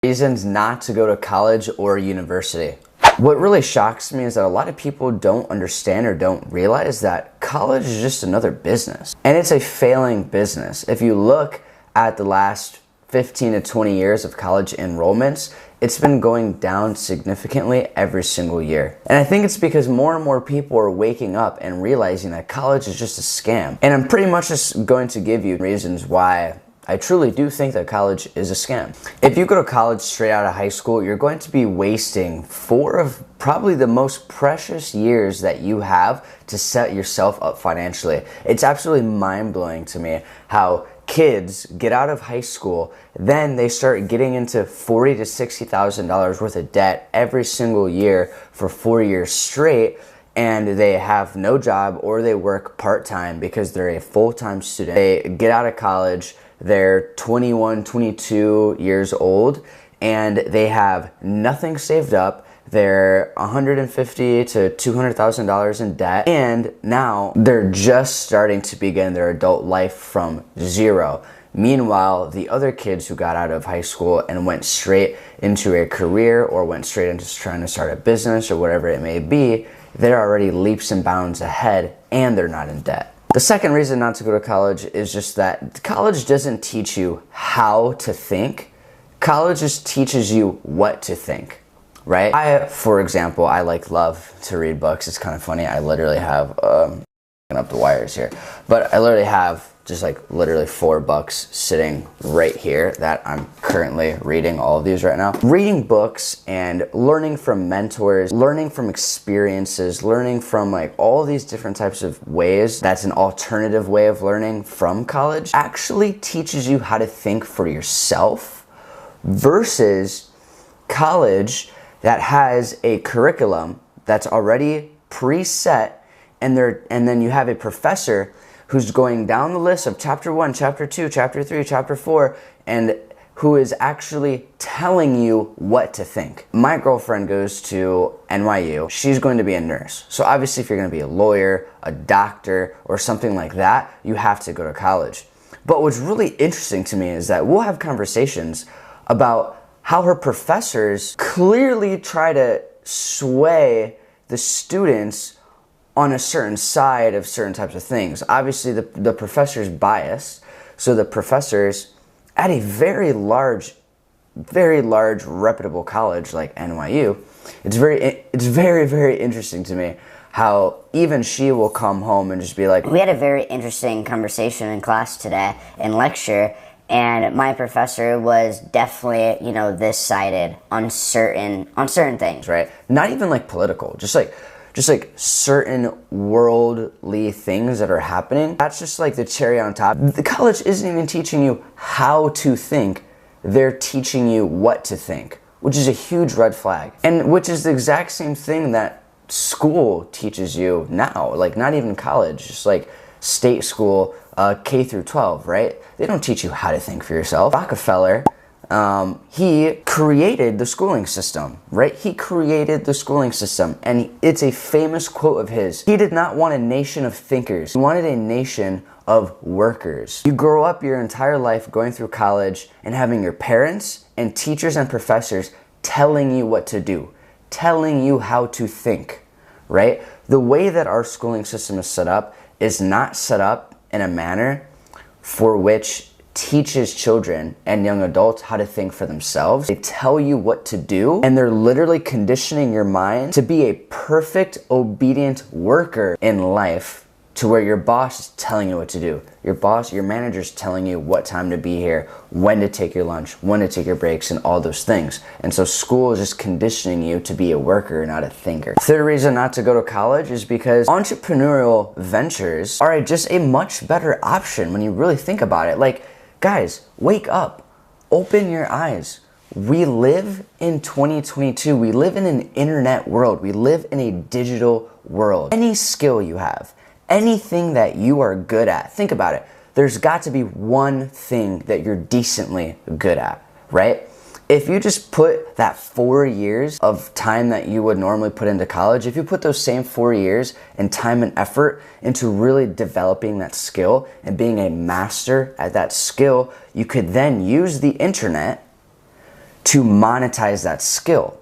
Reasons not to go to college or university. What really shocks me is that a lot of people don't understand or don't realize that college is just another business. And it's a failing business. If you look at the last 15 to 20 years of college enrollments, it's been going down significantly every single year. And I think it's because more and more people are waking up and realizing that college is just a scam. And I'm pretty much just going to give you reasons why I truly do think that college is a scam. If you go to college straight out of high school, you're going to be wasting 4 of probably the most precious years that you have to set yourself up financially. It's absolutely mind-blowing to me how kids get out of high school, then they start getting into $40,000 to $60,000 worth of debt every single year for 4 years straight, and they have no job or they work part-time because they're a full-time student. They get out of college, they're 21, 22 years old, and they have nothing saved up. They're $150,000 to $200,000 in debt, and now they're just starting to begin their adult life from zero. Meanwhile, the other kids who got out of high school and went straight into a career or went straight into trying to start a business or whatever it may be, they're already leaps and bounds ahead and they're not in debt. The second reason not to go to college is just that college doesn't teach you how to think. College just teaches you what to think, right? For example, I love to read books. It's kind of funny. I literally have, up the wires here, but I literally have just literally 4 books sitting right here that I'm currently reading, all of these right now. Reading books and learning from mentors, learning from experiences, learning from all these different types of ways, that's an alternative way of learning from college, actually teaches you how to think for yourself versus college that has a curriculum that's already preset, and then you have a professor who's going down the list of chapter 1, chapter 2, chapter 3, chapter 4, and who is actually telling you what to think. My girlfriend goes to NYU. She's going to be a nurse. So obviously if you're going to be a lawyer, a doctor, or something like that, you have to go to college. But what's really interesting to me is that we'll have conversations about how her professors clearly try to sway the students on a certain side of certain types of things. Obviously, the professor's biased, so the professors at a very large, reputable college like NYU, it's very, very interesting to me how even she will come home and just be like, we had a very interesting conversation in class today in lecture, and my professor was definitely, this sided on certain things. Right? Not even political, just certain worldly things that are happening. That's just the cherry on top. The college isn't even teaching you how to think. They're teaching you what to think, which is a huge red flag. And which is the exact same thing that school teaches you now. Not even college, just state school, K through 12, right? They don't teach you how to think for yourself. Rockefeller, he created the schooling system, right? He created the schooling system, and it's a famous quote of his. He did not want a nation of thinkers. He wanted a nation of workers. You grow up your entire life going through college and having your parents and teachers and professors telling you what to do, telling you how to think, right? The way that our schooling system is set up is not set up in a manner for which teaches children and young adults how to think for themselves. They tell you what to do, and they're literally conditioning your mind to be a perfect, obedient worker in life, to where your boss is telling you what to do. Your manager's telling you what time to be here, when to take your lunch, when to take your breaks, and all those things. And so school is just conditioning you to be a worker, not a thinker. Third reason not to go to college is because entrepreneurial ventures are just a much better option when you really think about it. Guys, wake up, open your eyes. We live in 2022. We live in an internet world. We live in a digital world. Any skill you have, anything that you are good at, think about it. There's got to be one thing that you're decently good at, right? If you just put that 4 years of time that you would normally put into college, if you put those same 4 years and time and effort into really developing that skill and being a master at that skill, you could then use the internet to monetize that skill.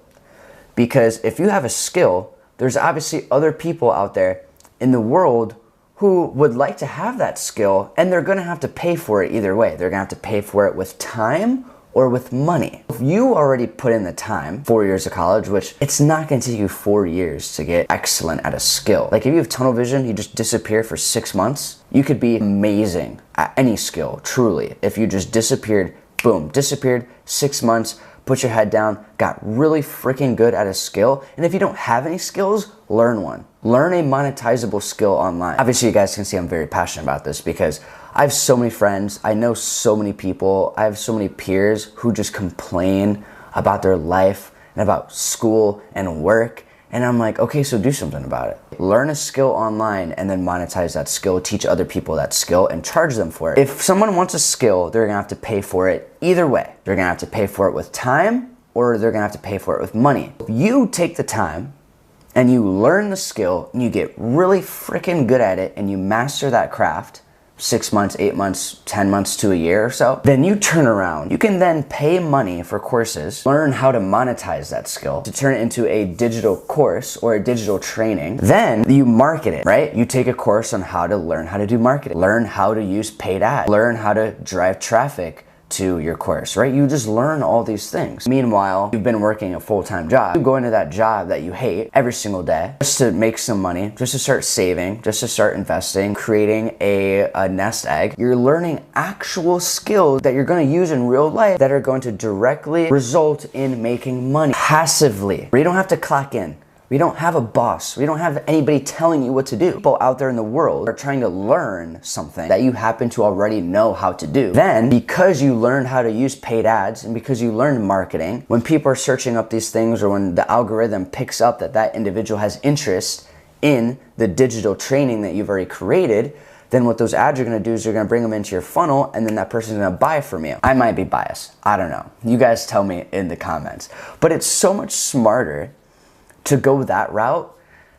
Because if you have a skill, there's obviously other people out there in the world who would like to have that skill, and they're gonna have to pay for it either way. They're gonna have to pay for it with time or with money. If you already put in the time, 4 years of college, which it's not gonna take you 4 years to get excellent at a skill. Like if you have tunnel vision, you just disappear for 6 months, you could be amazing at any skill, truly. If you just disappeared, boom, disappeared, 6 months, put your head down, got really freaking good at a skill. And if you don't have any skills, learn one. Learn a monetizable skill online. Obviously, you guys can see I'm very passionate about this because I have so many friends, I know so many people, I have so many peers who just complain about their life and about school and work. And I'm like, okay, so do something about it. Learn a skill online and then monetize that skill, teach other people that skill and charge them for it. If someone wants a skill, they're gonna have to pay for it either way. They're gonna have to pay for it with time or they're gonna have to pay for it with money. If you take the time and you learn the skill and you get really freaking good at it and you master that craft, 6 months, 8 months, 10 months to a year or so, then you turn around. You can then pay money for courses, learn how to monetize that skill to turn it into a digital course or a digital training. Then you market it, right? You take a course on how to learn how to do marketing, learn how to use paid ads, learn how to drive traffic to your course, right? You just learn all these things. Meanwhile, you've been working a full-time job. You go into that job that you hate every single day just to make some money, just to start saving, just to start investing, creating a nest egg. You're learning actual skills that you're going to use in real life that are going to directly result in making money passively. You don't have to clock in. We don't have a boss. We don't have anybody telling you what to do. People out there in the world are trying to learn something that you happen to already know how to do. Then, because you learned how to use paid ads and because you learned marketing, when people are searching up these things or when the algorithm picks up that that individual has interest in the digital training that you've already created, then what those ads are gonna do is you're gonna bring them into your funnel and then that person's gonna buy from you. I might be biased. I don't know. You guys tell me in the comments. But it's so much smarter to go that route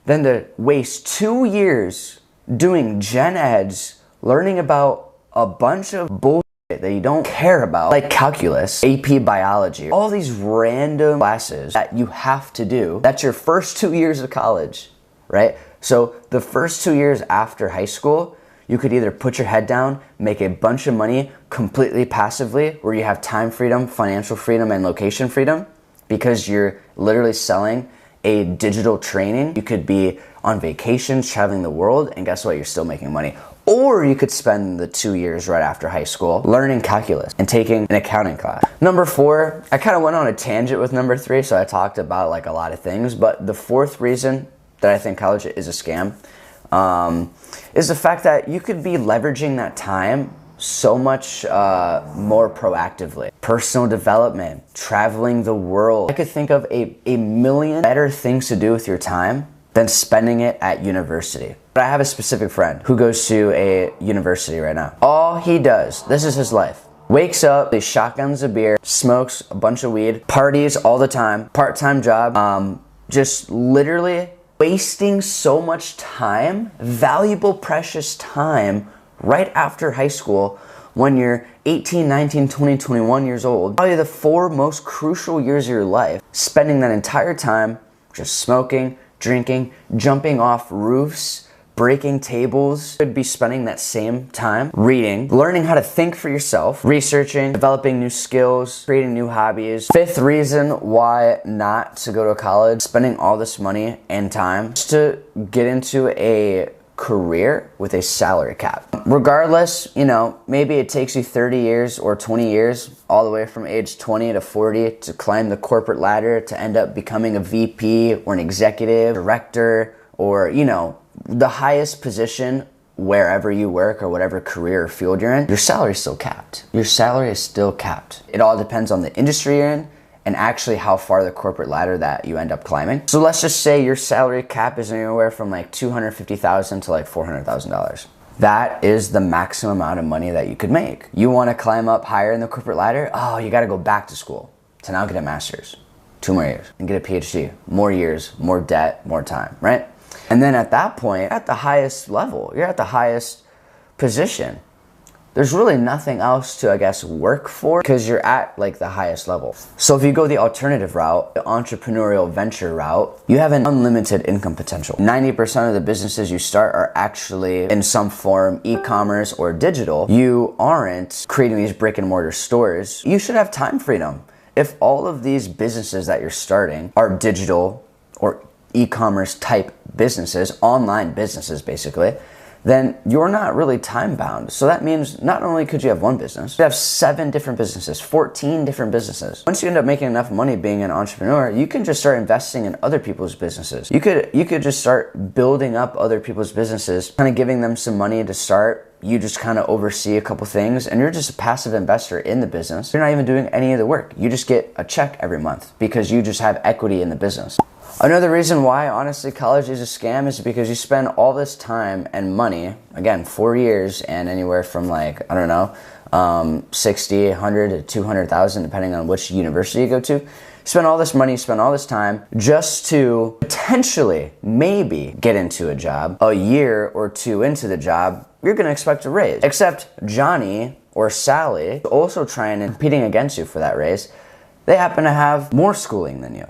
than to waste 2 years doing gen eds, learning about a bunch of bullshit that you don't care about, like calculus, AP biology, all these random classes that you have to do. That's your first 2 years of college, right? So the first 2 years after high school, you could either put your head down, make a bunch of money completely passively, where you have time freedom, financial freedom, and location freedom, because you're literally selling a digital training. You could be on vacations, traveling the world, and guess what? You're still making money. Or you could spend the 2 years right after high school learning calculus and taking an accounting class. Number 4, I kind of went on a tangent with number 3, so I talked about like a lot of things, but the 4th reason that I think college is a scam is the fact that you could be leveraging that time so much more proactively. Personal development, traveling the world. I could think of a million better things to do with your time than spending it at university. But I have a specific friend who goes to a university right now. All he does, this is his life, wakes up, he shotguns a beer, smokes a bunch of weed, parties all the time, part-time job, just literally wasting so much time, valuable, precious time, right after high school when you're 18, 19, 20, 21 years old. Probably the 4 most crucial years of your life, spending that entire time just smoking, drinking, jumping off roofs, breaking tables. You could be spending that same time reading, learning how to think for yourself, researching, developing new skills, creating new hobbies. 5th reason why not to go to college, spending all this money and time just to get into a career with a salary cap. Regardless, you know, maybe it takes you 30 years or 20 years, all the way from age 20 to 40 to climb the corporate ladder to end up becoming a VP or an executive, director, or, you know, the highest position wherever you work or whatever career or field you're in. Your salary is still capped. Your salary is still capped. It all depends on the industry you're in and actually how far the corporate ladder that you end up climbing. So let's just say your salary cap is anywhere from like $250,000 to like $400,000. That is the maximum amount of money that you could make. You want to climb up higher in the corporate ladder? Oh, you got to go back to school to now get a master's. 2 more years and get a PhD. More years, more debt, more time, right? And then at that point, at the highest level, you're at the highest position. there's really nothing else to, I guess, work for because you're at like the highest level. So if you go the alternative route, the entrepreneurial venture route, you have an unlimited income potential. 90% of the businesses you start are actually in some form e-commerce or digital. You aren't creating these brick and mortar stores. You should have time freedom. If all of these businesses that you're starting are digital or e-commerce type businesses, online businesses basically, then you're not really time bound. So that means not only could you have one business, you have 7 different businesses, 14 different businesses. Once you end up making enough money being an entrepreneur, you can just start investing in other people's businesses. You could just start building up other people's businesses, kind of giving them some money to start. You just kind of oversee a couple things and you're just a passive investor in the business. You're not even doing any of the work. You just get a check every month because you just have equity in the business. Another reason why, honestly, college is a scam is because you spend all this time and money, again, 4 years and anywhere from like, I don't know, 60, 100 to 200,000, depending on which university you go to. Spend all this money, spend all this time just to potentially, maybe get into a job. A year or 2 into the job, you're gonna expect a raise. Except Johnny or Sally, also trying and competing against you for that raise, they happen to have more schooling than you.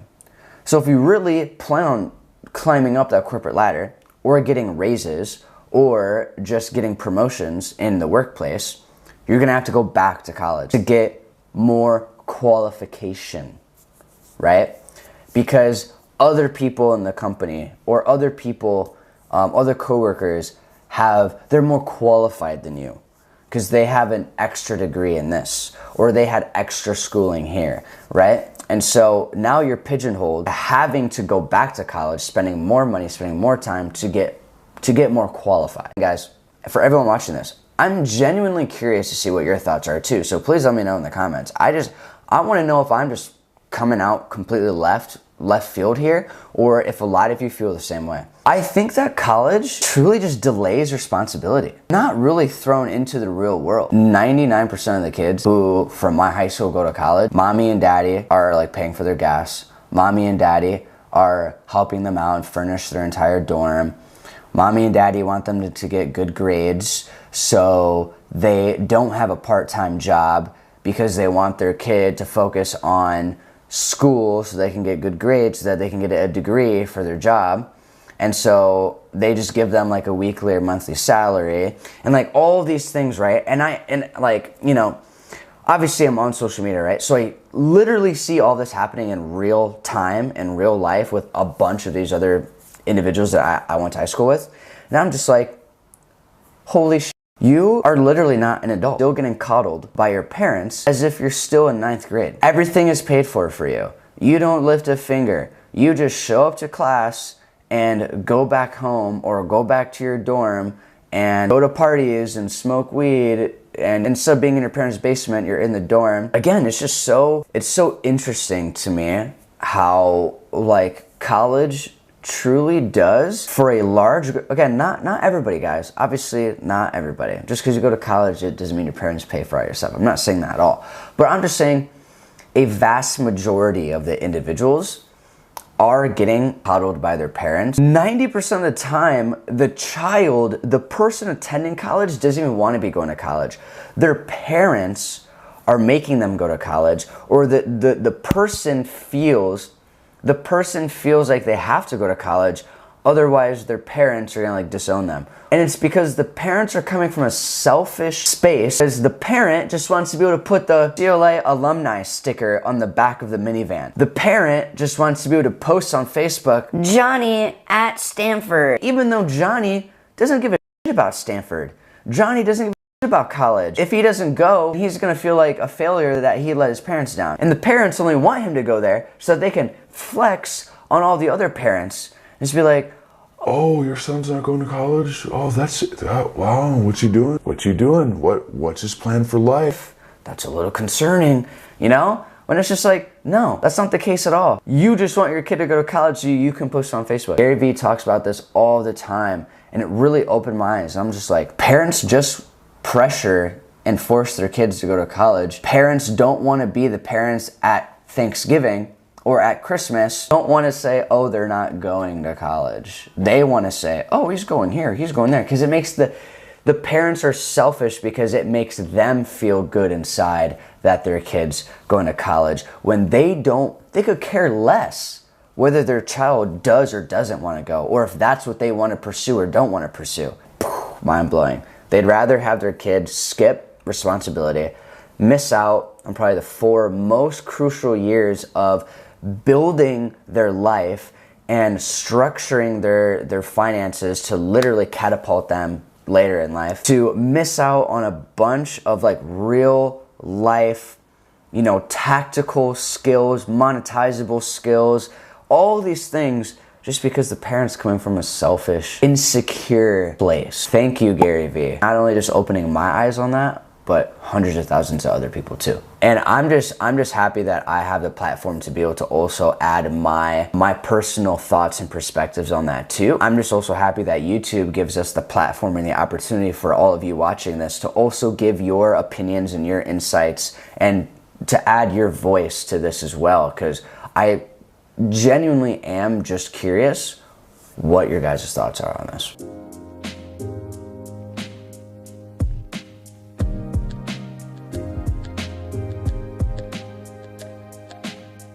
So if you really plan on climbing up that corporate ladder or getting raises or just getting promotions in the workplace, you're gonna have to go back to college to get more qualification, right? Because other people in the company or other people, other coworkers they're more qualified than you because they have an extra degree in this or they had extra schooling here, right? And so now you're pigeonholed, having to go back to college, spending more money, spending more time to get more qualified. Guys, for everyone watching this, I'm genuinely curious to see what your thoughts are too. So please let me know in the comments. I want to know if I'm just coming out completely left field here, or if a lot of you feel the same way. I think that college truly just delays responsibility. Not really thrown into the real world. 99% of the kids who from my high school go to college, mommy and daddy are like paying for their gas. Mommy and daddy are helping them out and furnish their entire dorm. Mommy and daddy want them to get good grades, so they don't have a part-time job because they want their kid to focus on school so they can get good grades so that they can get a degree for their job. And so they just give them like a weekly or monthly salary and like all of these things, right? And like, you know, obviously I'm on social media, right? So I literally see all this happening in real time, in real life with a bunch of these other individuals that I went to high school with. And I'm just like, holy shit. You are literally not an adult, still getting coddled by your parents as if you're still in 9th grade. Everything is paid for you. You don't lift a finger. You just show up to class and go back home or go back to your dorm and go to parties and smoke weed, and instead of being in your parents' basement, you're in the dorm. Again, it's so interesting to me how like college truly does for a large, again, not everybody, guys, obviously not everybody. Just because you go to college, it doesn't mean your parents pay for all your stuff. I'm not saying that at all, but I'm just saying a vast majority of the individuals are getting coddled by their parents. 90% of the time, the person attending college doesn't even want to be going to college. Their parents are making them go to college, or the person feels like they have to go to college, otherwise their parents are gonna like disown them. And it's because the parents are coming from a selfish space, because the parent just wants to be able to put the CLA alumni sticker on the back of the minivan. The parent just wants to be able to post on Facebook, Johnny at Stanford. Even though Johnny doesn't give a shit about Stanford. Johnny doesn't give a shit about college. If he doesn't go, he's gonna feel like a failure that he let his parents down. And the parents only want him to go there so that they can flex on all the other parents and just be like, oh, your son's not going to college? Oh, wow, what's he doing? What's his plan for life? That's a little concerning, you know? When it's just like, no, that's not the case at all. You just want your kid to go to college so you can post on Facebook. Gary Vee talks about this all the time, and it really opened my eyes. I'm just like, parents just pressure and force their kids to go to college. Parents don't want to be the parents at Thanksgiving or at Christmas, don't want to say, oh, they're not going to college. They want to say, oh, he's going here, he's going there, because it makes The parents are selfish because it makes them feel good inside that their kid's going to college when they could care less whether their child does or doesn't want to go, or if that's what they want to pursue or don't want to pursue. Mind blowing. They'd rather have their kid skip responsibility, miss out on probably the 4 most crucial years of building their life and structuring their finances to literally catapult them later in life, to miss out on a bunch of like real life, tactical skills, monetizable skills, all these things just because the parents coming from a selfish, insecure place. Thank you, Gary Vee. Not only just opening my eyes on that, but hundreds of thousands of other people too. And I'm just happy that I have the platform to be able to also add my personal thoughts and perspectives on that too. I'm just also happy that YouTube gives us the platform and the opportunity for all of you watching this to also give your opinions and your insights and to add your voice to this as well, because I genuinely am just curious what your guys' thoughts are on this.